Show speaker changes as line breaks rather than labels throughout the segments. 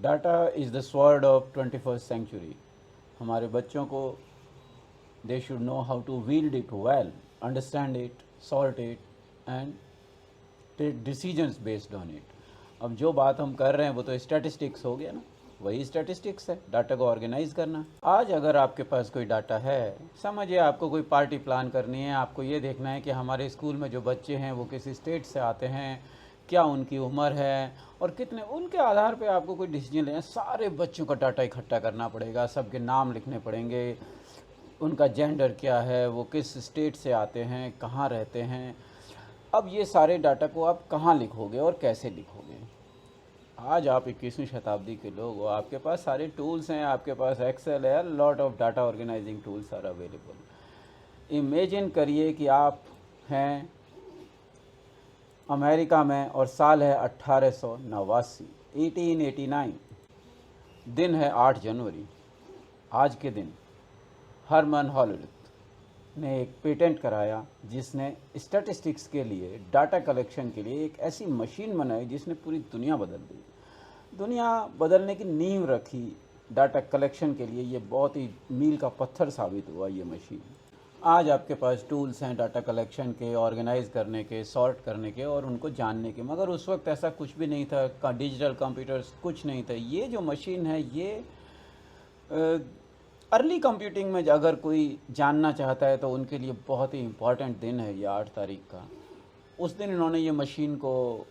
Data is the sword of 21st century. हमारे बच्चों को they should know how to wield it well, understand it, sort it and take decisions based on it. अब जो बात हम कर रहे हैं वो तो स्टैटिस्टिक्स हो गया ना, वही स्टैटिस्टिक्स है, डाटा को ऑर्गेनाइज करना। आज अगर आपके पास कोई डाटा है, समझिए आपको कोई पार्टी प्लान करनी है, आपको ये देखना है कि हमारे स्कूल में जो बच्चे हैं वो किस स्टेट से आते हैं, क्या उनकी उम्र है और कितने, उनके आधार पे आपको कोई डिसीजन लेना। सारे बच्चों का डाटा इकट्ठा करना पड़ेगा, सबके नाम लिखने पड़ेंगे, उनका जेंडर क्या है, वो किस स्टेट से आते हैं, कहाँ रहते हैं। अब ये सारे डाटा को आप कहाँ लिखोगे और कैसे लिखोगे? आज आप 21वीं शताब्दी के लोग हो, आपके पास सारे टूल्स हैं, आपके पास एक्सेल है, lot of data organizing tools are available. Imagine करिए कि आप हैं अमेरिका में और साल है 1889, 1889, दिन है 8 जनवरी। आज के दिन हरमन हॉलरिथ ने एक पेटेंट कराया जिसने स्टैटिस्टिक्स के लिए, डाटा कलेक्शन के लिए एक ऐसी मशीन बनाई जिसने पूरी दुनिया बदल दी। दुनिया बदलने की नींव रखी डाटा कलेक्शन के लिए। ये बहुत ही मील का पत्थर साबित हुआ ये मशीन। आज आपके पास टूल्स हैं डाटा कलेक्शन के, ऑर्गेनाइज करने के, सॉर्ट करने के और उनको जानने के, मगर उस वक्त ऐसा कुछ भी नहीं था, डिजिटल कंप्यूटर्स कुछ नहीं था। ये जो मशीन है ये अर्ली कंप्यूटिंग में अगर कोई जानना चाहता है तो उनके लिए बहुत ही इम्पॉर्टेंट दिन है ये 8 तारीख का। उस दिन इन्होंने ये मशीन को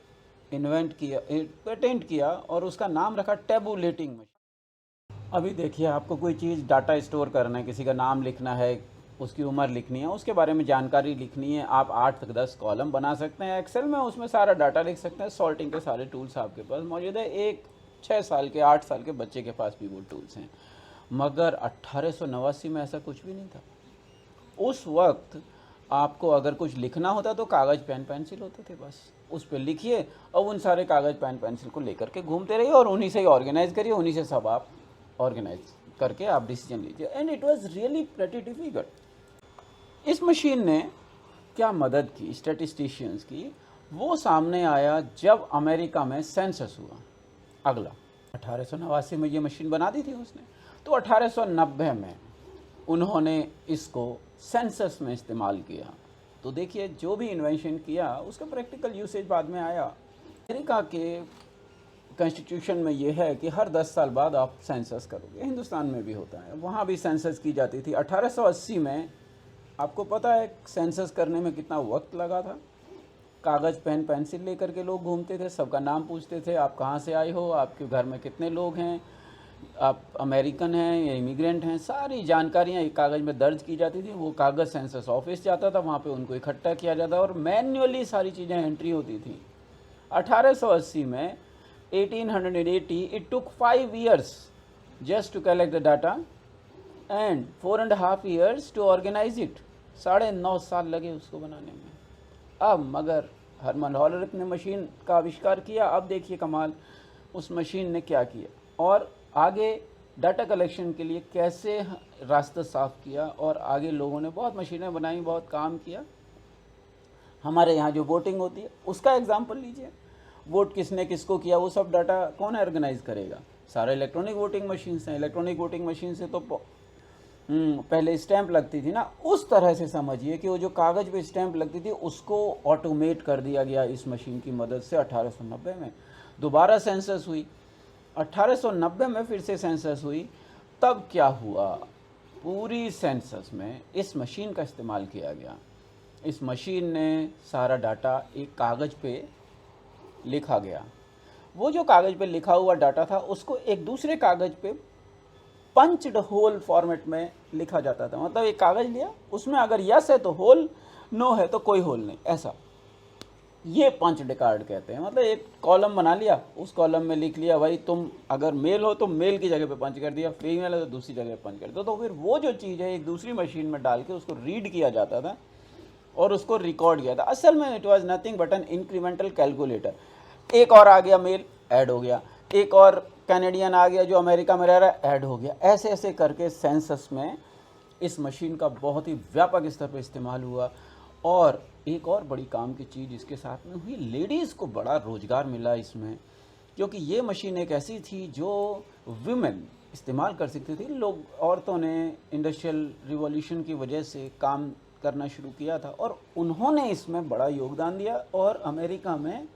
इन्वेंट किया, पेटेंट किया और उसका नाम रखा टैबुलेटिंग मशीन। अभी देखिए, आपको कोई चीज़ डाटा स्टोर करना है, किसी का नाम लिखना है, उसकी उम्र लिखनी है, उसके बारे में जानकारी लिखनी है, आप 8 तक 10 कॉलम बना सकते हैं एक्सेल में, उसमें सारा डाटा लिख सकते हैं। सॉर्टिंग के सारे टूल्स आपके पास मौजूद है। एक 6 साल के 8 साल के बच्चे के पास भी वो टूल्स हैं। मगर 1889 में ऐसा कुछ भी नहीं था। उस वक्त आपको अगर कुछ लिखना होता तो कागज़ पेन पेंसिल होते थे, बस उस पर लिखिए और उन सारे कागज़ पेन पेंसिल को लेकर के घूमते रहिए और उन्हीं से ही ऑर्गेनाइज करिए, उन्हीं से सब आप ऑर्गेनाइज करके आप डिसीजन लीजिए। And it was really pretty difficult. इस मशीन ने क्या मदद की स्टैटिस्टिशियंस की, वो सामने आया जब अमेरिका में सेंसस हुआ। अगला 1889 में ये मशीन बना दी थी उसने, तो 1890 में उन्होंने इसको सेंसस में इस्तेमाल किया। तो देखिए, जो भी इन्वेंशन किया उसका प्रैक्टिकल यूसेज बाद में आया। अमेरिका के कॉन्स्टिट्यूशन में ये है कि हर 10 साल बाद आप सेंसस करोगे। हिंदुस्तान में भी होता है, वहाँ भी सेंसस की जाती थी। 1880 में आपको पता है सेंसस करने में कितना वक्त लगा था। कागज़ पेन पेंसिल लेकर के लोग घूमते थे, सबका नाम पूछते थे, आप कहाँ से आए हो, आपके घर में कितने लोग हैं, आप अमेरिकन हैं या इमिग्रेंट हैं, सारी जानकारियाँ एक कागज़ में दर्ज की जाती थी। वो कागज़ सेंसस ऑफिस जाता था, वहाँ पे उनको इकट्ठा किया जाता और मैन्युअली सारी चीज़ें एंट्री होती थी। 1880 में 1880 it took 5 years just to collect the data and 4.5 years to organize it. 9.5 साल लगे उसको बनाने में। अब मगर हरमन हॉलरिथ ने मशीन का आविष्कार किया। अब देखिए कमाल, उस मशीन ने क्या किया और आगे डाटा कलेक्शन के लिए कैसे रास्ता साफ किया और आगे लोगों ने बहुत मशीनें बनाई, बहुत काम किया। हमारे यहाँ जो वोटिंग होती है उसका एग्जाम्पल लीजिए। वोट किसने किसको किया वो सब डाटा कौन ऑर्गेनाइज करेगा? सारे इलेक्ट्रॉनिक वोटिंग मशीन हैं। इलेक्ट्रॉनिक वोटिंग मशीन से तो पहले स्टैंप लगती थी ना, उस तरह से समझिए कि वो जो कागज़ पे स्टैंप लगती थी उसको ऑटोमेट कर दिया गया इस मशीन की मदद से। 1890 में दोबारा सेंसस हुई, 1890 में फिर से सेंसस हुई। तब क्या हुआ, पूरी सेंसस में इस मशीन का इस्तेमाल किया गया। इस मशीन ने सारा डाटा एक कागज़ पे लिखा गया। वो जो कागज़ पे लिखा हुआ डाटा था उसको एक दूसरे कागज़ पे पंच्ड होल फॉर्मेट में लिखा जाता था। मतलब एक कागज़ लिया, उसमें अगर यस है तो होल, नो है तो कोई होल नहीं, ऐसा। ये पंच्ड कार्ड कहते हैं। मतलब एक कॉलम बना लिया, उस कॉलम में लिख लिया भाई तुम अगर मेल हो तो मेल की जगह पे पंच कर दिया, फीमेल है तो दूसरी जगह पंच कर दिया। तो फिर वो जो चीज़ है एक दूसरी मशीन में डाल के उसको रीड किया जाता था और उसको रिकॉर्ड किया था। असल में it was nothing but an incremental calculator. एक और आ गया मेल, ऐड हो गया, एक और कैनेडियन आ गया जो अमेरिका में रह रहा है, ऐड हो गया। ऐसे ऐसे करके सेंसस में इस मशीन का बहुत ही व्यापक स्तर पर इस्तेमाल हुआ। और एक और बड़ी काम की चीज़ इसके साथ में हुई, लेडीज़ को बड़ा रोज़गार मिला इसमें। क्योंकि ये मशीन एक ऐसी थी जो वुमेन इस्तेमाल कर सकती थी। लोग, औरतों ने इंडस्ट्रियल रिवॉल्यूशन की वजह से काम करना शुरू किया था और उन्होंने इसमें बड़ा योगदान दिया, और अमेरिका में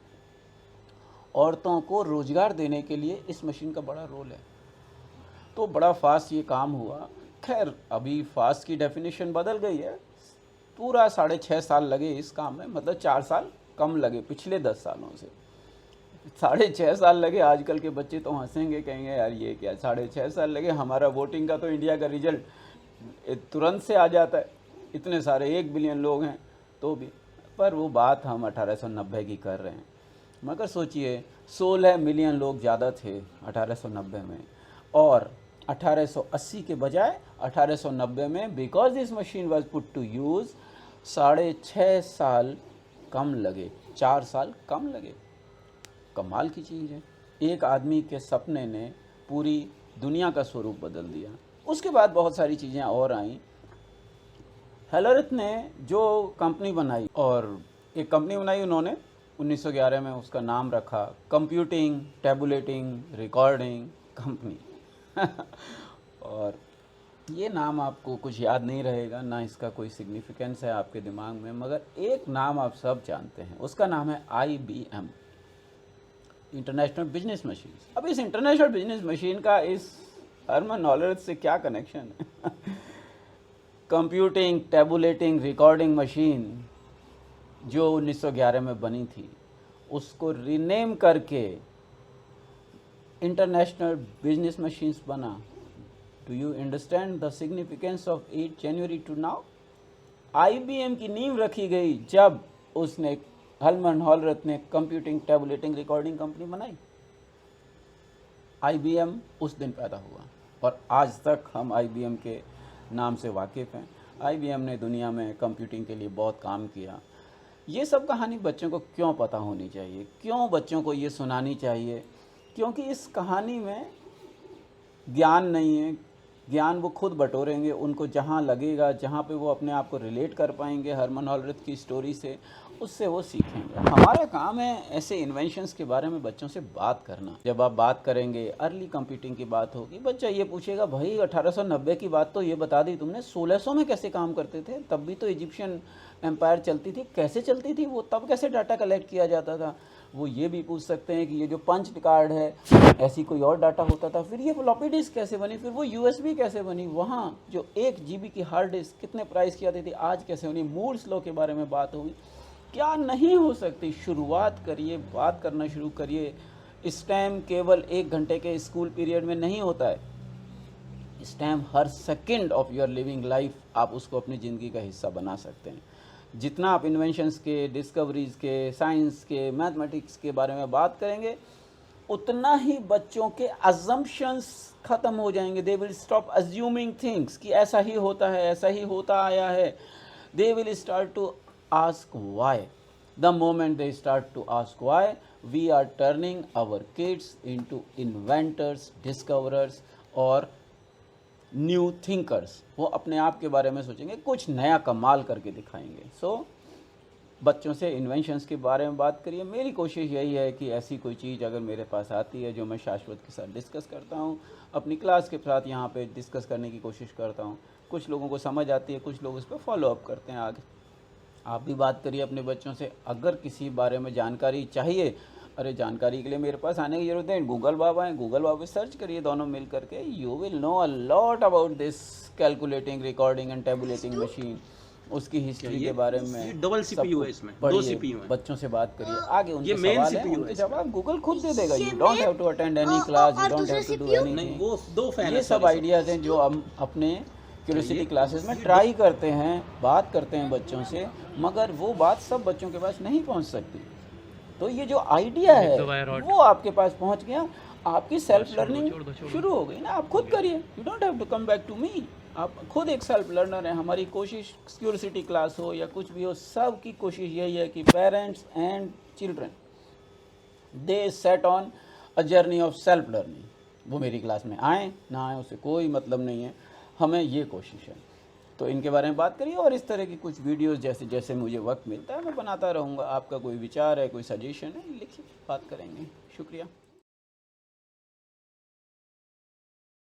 औरतों को रोज़गार देने के लिए इस मशीन का बड़ा रोल है। तो बड़ा फास्ट ये काम हुआ। खैर अभी फास्ट की डेफिनेशन बदल गई है, पूरा 6.5 साल लगे इस काम में, मतलब 4 साल कम लगे पिछले 10 सालों से। 6.5 साल लगे। आजकल के बच्चे तो हंसेंगे, कहेंगे यार ये क्या 6.5 साल लगे, हमारा वोटिंग का तो इंडिया का रिजल्ट तुरंत से आ जाता है, इतने सारे 1 बिलियन लोग हैं तो भी। पर वो बात हम 1890 की कर रहे हैं। मगर सोचिए 16 मिलियन लोग ज़्यादा थे 1890 में, और 1880 के बजाय 1890 में because this machine was put to use 6.5 साल कम लगे, 4 साल कम लगे। कमाल की चीज़ है। एक आदमी के सपने ने पूरी दुनिया का स्वरूप बदल दिया। उसके बाद बहुत सारी चीज़ें और आईं। हेलरिथ ने जो कंपनी बनाई, और एक कंपनी बनाई उन्होंने 1911 में, उसका नाम रखा कंप्यूटिंग टैबुलेटिंग रिकॉर्डिंग कंपनी। और ये नाम आपको कुछ याद नहीं रहेगा, ना इसका कोई सिग्निफिकेंस है आपके दिमाग में, मगर एक नाम आप सब जानते हैं, उसका नाम है IBM, इंटरनेशनल बिजनेस मशीन। अब इस इंटरनेशनल बिजनेस मशीन का इस हरमन हॉलरथ से क्या कनेक्शन है? कंप्यूटिंग टैबुलेटिंग रिकॉर्डिंग मशीन जो 1911 में बनी थी, उसको रीनेम करके इंटरनेशनल बिजनेस मशीन्स बना। Do you understand the significance of 8 January to now? IBM की नींव रखी गई जब उसने, हरमन हॉलरथ ने, कंप्यूटिंग टैबुलेटिंग रिकॉर्डिंग कंपनी बनाई। IBM उस दिन पैदा हुआ, और आज तक हम IBM के नाम से वाकिफ़ हैं। IBM ने दुनिया में कंप्यूटिंग के लिए बहुत काम किया। ये सब कहानी बच्चों को क्यों पता होनी चाहिए, क्यों बच्चों को ये सुनानी चाहिए? क्योंकि इस कहानी में ज्ञान नहीं है, ज्ञान वो खुद बटोरेंगे, उनको जहाँ लगेगा, जहाँ पे वो अपने आप को रिलेट कर पाएंगे हरमन हॉलरथ की स्टोरी से, उससे वो सीखेंगे। हमारा काम है ऐसे इन्वेंशंस के बारे में बच्चों से बात करना। जब आप बात करेंगे, अर्ली कंप्यूटिंग की बात होगी, बच्चा ये पूछेगा भाई 1890 की बात तो ये बता दी तुमने, 1600 में कैसे काम करते थे? तब भी तो इजिप्शियन एम्पायर चलती थी, कैसे चलती थी वो? तब कैसे डाटा कलेक्ट किया जाता था? वो ये भी पूछ सकते हैं कि ये जो पंच कार्ड है, ऐसी कोई और डाटा होता था? फिर ये फ्लॉपी डिस्क कैसे बनी? फिर वो USB कैसे बनी? वहाँ जो 1 GB की हार्ड डिस्क कितने प्राइस की आती थी, आज कैसे बनी? मूर्स लॉ के बारे में बात होगी। क्या नहीं हो सकती? शुरुआत करिए, बात करना शुरू करिए। स्टेम केवल 1 घंटे के स्कूल पीरियड में नहीं होता है। Stem her second of your living life आप उसको अपनी ज़िंदगी का हिस्सा बना सकते हैं। जितना आप इन्वेंशंस के, डिस्कवरीज़ के, साइंस के, मैथमेटिक्स के बारे में बात करेंगे, उतना ही बच्चों के अजम्पशंस ख़त्म हो जाएंगे। They will stop assuming things कि ऐसा ही होता है, ऐसा ही होता आया है। They will start to ask why. The moment they start to ask why, we are turning our kids into inventors, discoverers और न्यू थिंकर्स। वो अपने आप के बारे में सोचेंगे, कुछ नया कमाल करके दिखाएंगे। सो बच्चों से इन्वेंशंस के बारे में बात करिए। मेरी कोशिश यही है कि ऐसी कोई चीज़ अगर मेरे पास आती है जो मैं शाश्वत के साथ डिस्कस करता हूँ, अपनी क्लास के साथ यहाँ पे डिस्कस करने की कोशिश करता हूँ। कुछ लोगों को समझ आती है, कुछ लोग उस पर फॉलो अप करते हैं आगे। आप भी बात करिए अपने बच्चों से। अगर किसी बारे में जानकारी चाहिए, अरे जानकारी के लिए मेरे पास आने की ज़रूरत है, गूगल बाबा हैं, गूगल बाबा सर्च करिए दोनों मिल करके। You will know a lot about this calculating, recording and tabulating machine, उसकी हिस्ट्री के बारे में।
डबल CPU है इसमें, 2 CPU है।
बच्चों से बात करिए, आगे उनके
ये मेन
सवाल है,
CPU
उनके
है
जवाब गूगल खुद दे देगा। You don't have to attend any class, you don't have to do
नहीं,
एनीथिंग।
वो 2 फैन
ये
है।
सब आइडियाज़ हैं जो हम अपने क्यूरियोसिटी क्लासेस में ट्राई करते हैं, बात करते हैं बच्चों से, मगर वो बात सब बच्चों के पास नहीं पहुंच सकती। तो ये जो आइडिया है वो आपके पास पहुंच गया, आपकी सेल्फ लर्निंग शुरू हो गई ना। आप खुद करिए, you don't have to come back to me. आप खुद एक सेल्फ लर्नर हैं। हमारी कोशिश क्यूरियोसिटी क्लास हो या कुछ भी हो, सब की कोशिश यही है कि parents and children they set on a journey of self learning. वो मेरी क्लास में आएँ ना आएँ उससे कोई मतलब नहीं है, हमें ये कोशिश है। तो इनके बारे में बात करिए, और इस तरह की कुछ वीडियोस जैसे जैसे मुझे वक्त मिलता है मैं बनाता रहूँगा। आपका कोई विचार है, कोई सजेशन है, लिखिए, बात करेंगे। शुक्रिया।